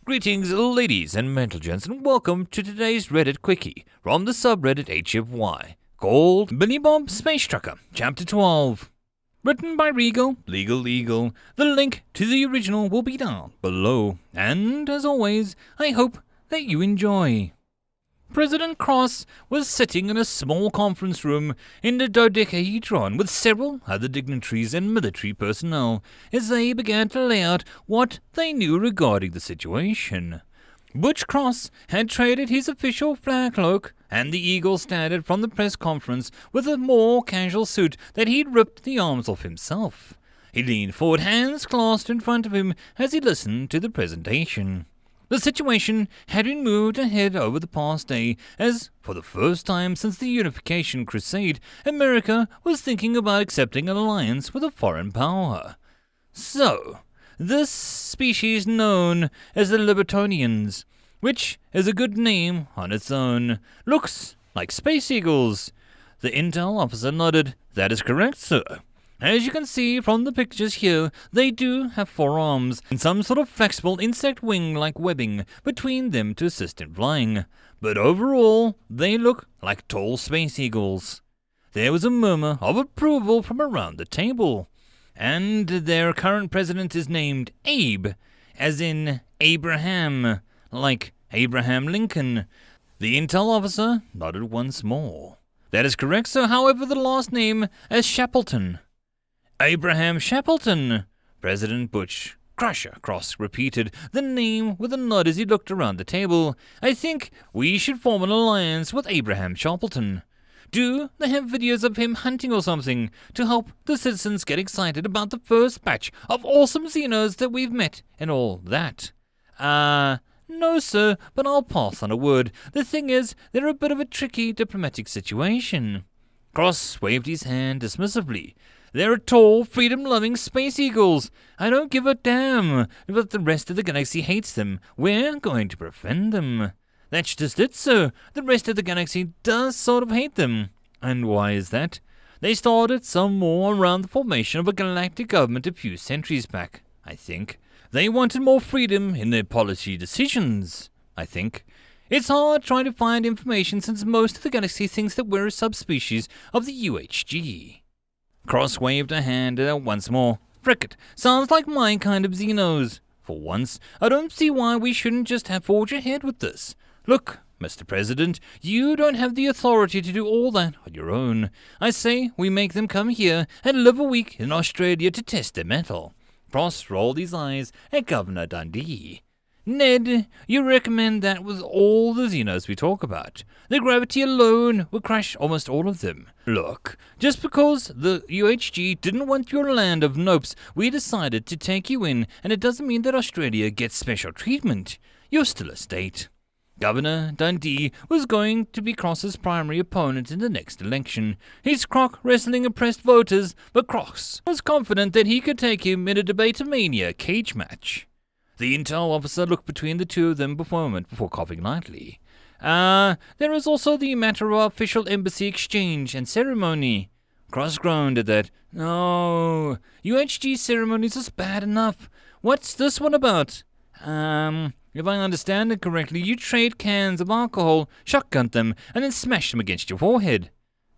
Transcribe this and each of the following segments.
Greetings, ladies and gents, and welcome to today's Reddit Quickie from the subreddit HFY, called Billy Bob Space Trucker, Chapter 12. Written by Legal. The link to the original will be down below, and as always, I hope that you enjoy. President Cross was sitting in a small conference room in the dodecahedron with several other dignitaries and military personnel as they began to lay out what they knew regarding the situation. Butch Cross had traded his official flag cloak and the Eagle standard from the press conference with a more casual suit that he'd ripped the arms off himself. He leaned forward, hands clasped in front of him as he listened to the presentation. The situation had been moved ahead over the past day as, for the first time since the Unification Crusade, America was thinking about accepting an alliance with a foreign power. So, this species known as the Libertonians, which is a good name on its own, looks like space eagles. The intel officer nodded. That is correct, sir. As you can see from the pictures here, they do have 4 arms and some sort of flexible insect wing-like webbing between them to assist in flying. But overall, they look like tall space eagles. There was a murmur of approval from around the table. And their current president is named Abe, as in Abraham, like Abraham Lincoln. The intel officer nodded once more. That is correct, sir. However, the last name is Shackleton. Abraham Shackleton, President Butch Crusher Cross repeated the name with a nod as he looked around the table. I think we should form an alliance with Abraham Shackleton. Do they have videos of him hunting or something to help the citizens get excited about the first batch of awesome Xenos that we've met and all that? No, sir, but I'll pass on a word. The thing is, they're a bit of a tricky diplomatic situation. Cross waved his hand dismissively. They're tall, freedom-loving space eagles. I don't give a damn if the rest of the galaxy hates them. We're going to befriend them. That's just it, sir. The rest of the galaxy does sort of hate them. And why is that? They started some more around the formation of a galactic government a few centuries back, I think. They wanted more freedom in their policy decisions, I think. It's hard trying to find information since most of the galaxy thinks that we're a subspecies of the UHG. Cross waved a hand once more. Frick it, sounds like my kind of Xenos. For once, I don't see why we shouldn't just have forged ahead with this. Look, Mr. President, you don't have the authority to do all that on your own. I say we make them come here and live a week in Australia to test their mettle. Cross rolled his eyes at Governor Dundee. Ned, you recommend that with all the Xenos we talk about. The gravity alone would crush almost all of them. Look, just because the UHG didn't want your land of nopes, we decided to take you in, and it doesn't mean that Australia gets special treatment. You're still a state. Governor Dundee was going to be Cross's primary opponent in the next election. His croc wrestling oppressed voters, but Cross was confident that he could take him in a debate-mania cage match. The intel officer looked between the two of them for a moment before coughing lightly. There is also the matter of official embassy exchange and ceremony. Cross groaned at that. No, UHG ceremonies is bad enough. What's this one about? If I understand it correctly, you trade cans of alcohol, shotgun them, and then smash them against your forehead.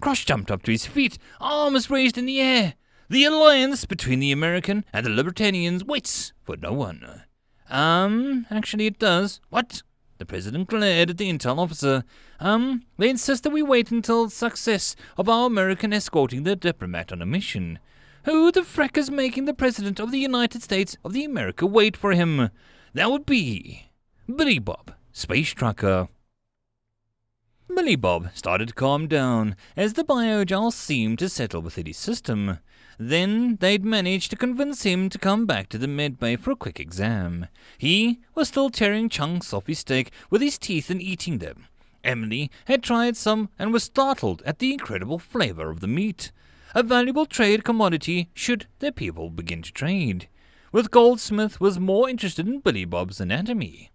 Cross jumped up to his feet, arms raised in the air. The alliance between the American and the Libertanians waits for no one. Actually it does. What? The president glared at the intel officer. They insist that we wait until success of our American escorting the diplomat on a mission. Who the frack is making the president of the United States of the America wait for him? That would be Billy Bob, Space Trucker. Billy Bob started to calm down as the biogel seemed to settle within his system. Then they'd managed to convince him to come back to the medbay for a quick exam. He was still tearing chunks off his steak with his teeth and eating them. Emily had tried some and was startled at the incredible flavor of the meat. A valuable trade commodity should their people begin to trade. With Goldsmith was more interested in Billy Bob's anatomy.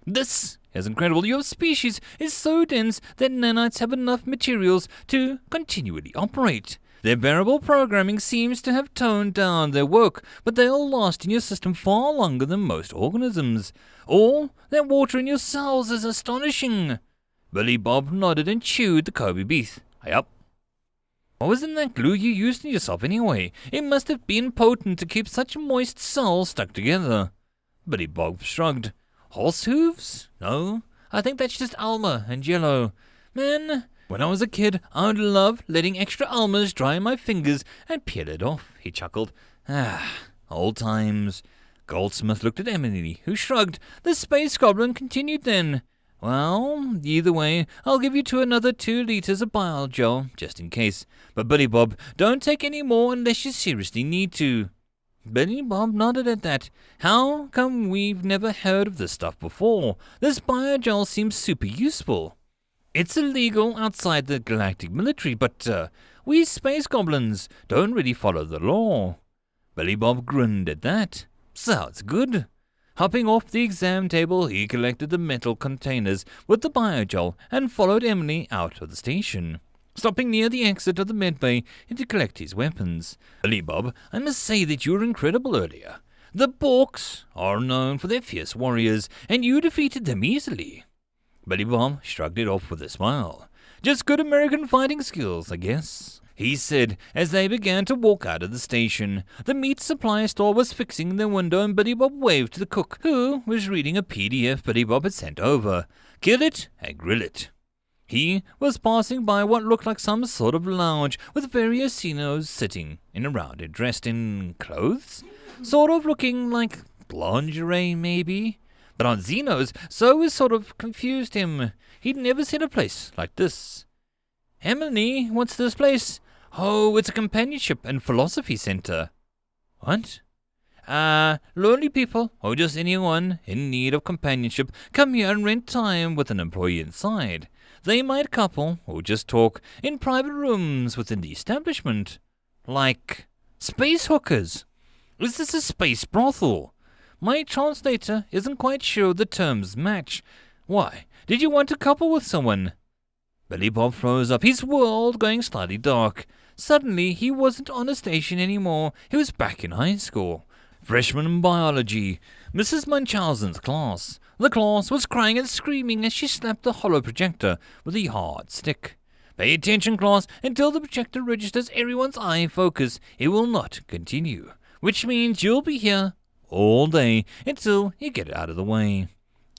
This is incredible. Your species is so dense that nanites have enough materials to continually operate. Their variable programming seems to have toned down their work, but they'll last in your system far longer than most organisms. All that water in your cells is astonishing. Billy Bob nodded and chewed the Kobe beef. Yup. What was in that glue you used on yourself anyway? It must have been potent to keep such moist cells stuck together. Billy Bob shrugged. Horse hooves? No, I think that's just Alma and Jello. Man, when I was a kid, I would love letting extra Almas dry on my fingers and peel it off, he chuckled. Old times. Goldsmith looked at Emily, who shrugged. The space goblin continued then. Well, either way, I'll give you another 2 liters of bile gel, just in case. But Billy Bob, don't take any more unless you seriously need to. Billy Bob nodded at that. How come we've never heard of this stuff before? This biogel seems super useful. It's illegal outside the galactic military, but we space goblins don't really follow the law. Billy Bob grinned at that. Sounds good. Hopping off the exam table, he collected the metal containers with the biogel and followed Emily out of the station, stopping near the exit of the medbay to collect his weapons. Billy Bob, I must say that you were incredible earlier. The Borks are known for their fierce warriors, and you defeated them easily. Billy Bob shrugged it off with a smile. Just good American fighting skills, I guess, he said as they began to walk out of the station. The meat supply store was fixing their window and Billy Bob waved to the cook, who was reading a PDF Billy Bob had sent over. Kill it and grill it. He was passing by what looked like some sort of lounge with various Xenos sitting around it, dressed in clothes, sort of looking like lingerie maybe. But on Xenos, so it sort of confused him. He'd never seen a place like this. Emily, what's this place? Oh, it's a companionship and philosophy center. What? Lonely people, or just anyone in need of companionship, come here and rent time with an employee inside. They might couple, or just talk, in private rooms within the establishment. Like space hookers. Is this a space brothel? My translator isn't quite sure the terms match. Why, did you want to couple with someone? Billy Bob froze up, his world going slightly dark. Suddenly, he wasn't on a station anymore. He was back in high school. Freshman in biology, Mrs. Munchausen's class. The class was crying and screaming as she slapped the hollow projector with a hard stick. Pay attention, class, until the projector registers everyone's eye focus. It will not continue, which means you'll be here all day until you get it out of the way.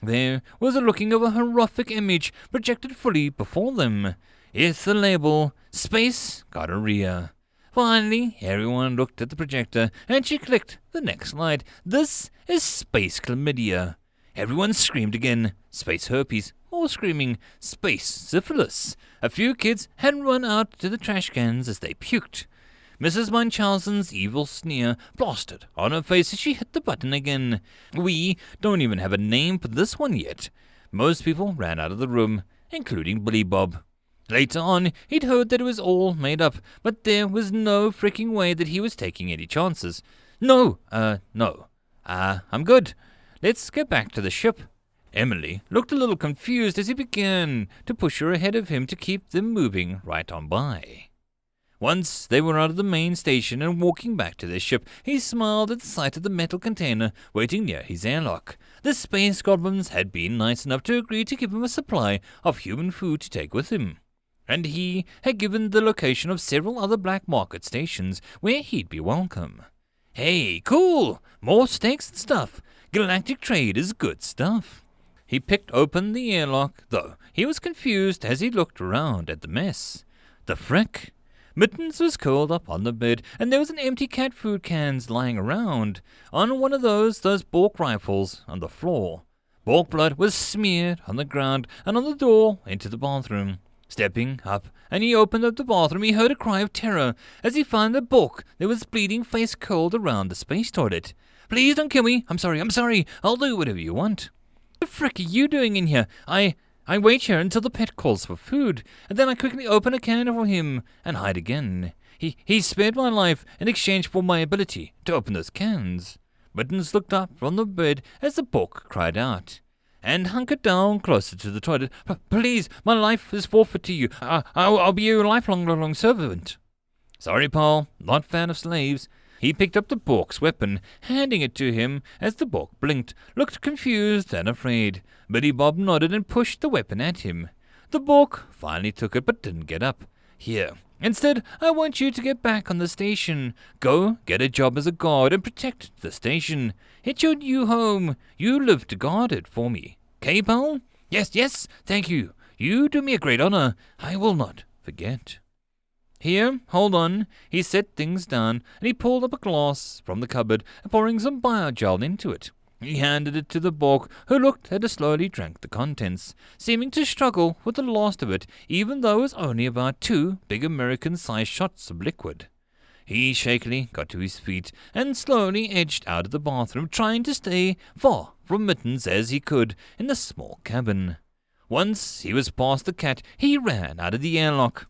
There was a looking of a horrific image projected fully before them. It's the label, Space Gonorrhea. Finally, everyone looked at the projector, and she clicked the next slide. This is Space Chlamydia. Everyone screamed again. Space herpes. More screaming. Space syphilis. A few kids had run out to the trash cans as they puked. Mrs. Munchausen's evil sneer plastered on her face as she hit the button again. We don't even have a name for this one yet. Most people ran out of the room, including Billy Bob. Later on, he'd heard that it was all made up, but there was no freaking way that he was taking any chances. No. I'm good. Let's get back to the ship. Emily looked a little confused as he began to push her ahead of him to keep them moving right on by. Once they were out of the main station and walking back to their ship, he smiled at the sight of the metal container waiting near his airlock. The space goblins had been nice enough to agree to give him a supply of human food to take with him, and he had given the location of several other black market stations where he'd be welcome. Hey, cool! More steaks and stuff. Galactic trade is good stuff. He picked open the airlock, though he was confused as he looked around at the mess. The frick? Mittens was curled up on the bed, and there was an empty cat food cans lying around. On one of those Bork rifles on the floor. Bork blood was smeared on the ground and on the door into the bathroom. Stepping up, and he opened up the bathroom, he heard a cry of terror as he found a Bork that was bleeding face curled around the space toilet. Please don't kill me. I'm sorry. I'll do whatever you want. What the frick are you doing in here? I wait here until the pet calls for food, and then I quickly open a can for him and hide again. He spared my life in exchange for my ability to open those cans. Mittens looked up from the bed as the Bork cried out, and hunkered down closer to the toilet. Please, my life is forfeit to you. I'll be your lifelong servant. Sorry, Paul, not fan of slaves. He picked up the Bork's weapon, handing it to him as the Bork blinked, looked confused and afraid. Billy Bob nodded and pushed the weapon at him. The Bork finally took it but didn't get up. Here, instead, I want you to get back on the station. Go get a job as a guard and protect the station. It's your new home. You live to guard it for me. 'Kay, pal? Yes, thank you. You do me a great honor. I will not forget. Here, hold on. He set things down, and he pulled up a glass from the cupboard, pouring some biogel into it. He handed it to the Bork, who looked at it slowly drank the contents, seeming to struggle with the last of it, even though it was only about 2 big American-sized shots of liquid. He shakily got to his feet and slowly edged out of the bathroom, trying to stay far from Mittens as he could in the small cabin. Once he was past the cat, he ran out of the airlock.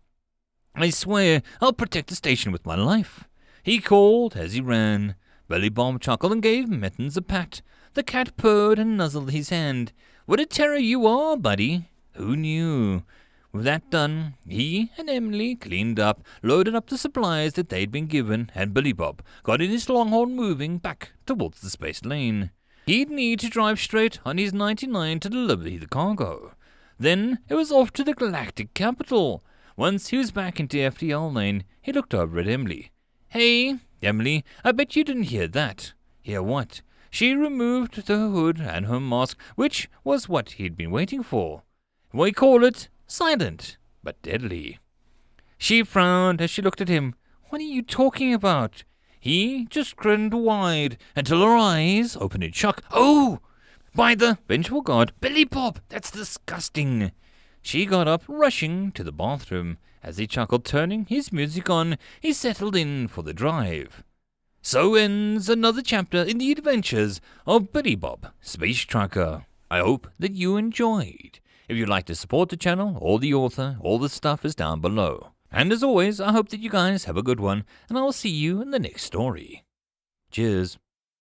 I swear I'll protect the station with my life, he called as he ran. Billy Bob chuckled and gave Mittens a pat. The cat purred and nuzzled his hand. What a terror you are, buddy. Who knew? With that done, he and Emily cleaned up, loaded up the supplies that they'd been given, and Billy Bob got in his Longhorn moving back towards the space lane. He'd need to drive straight on his 99 to deliver the cargo. Then it was off to the galactic capital. Once he was back into FTL lane, he looked over at Emily. Hey, Emily, I bet you didn't hear that. Hear what? She removed the hood and her mask, which was what he'd been waiting for. We call it silent, but deadly. She frowned as she looked at him. What are you talking about? He just grinned wide until her eyes opened in shock. Oh! By the vengeful god, Billy Bob, that's disgusting. She got up, rushing to the bathroom. As he chuckled, turning his music on, he settled in for the drive. So ends another chapter in the adventures of Billy Bob, Space Trucker. I hope that you enjoyed. If you'd like to support the channel or the author, all the stuff is down below. And as always, I hope that you guys have a good one, and I will see you in the next story. Cheers.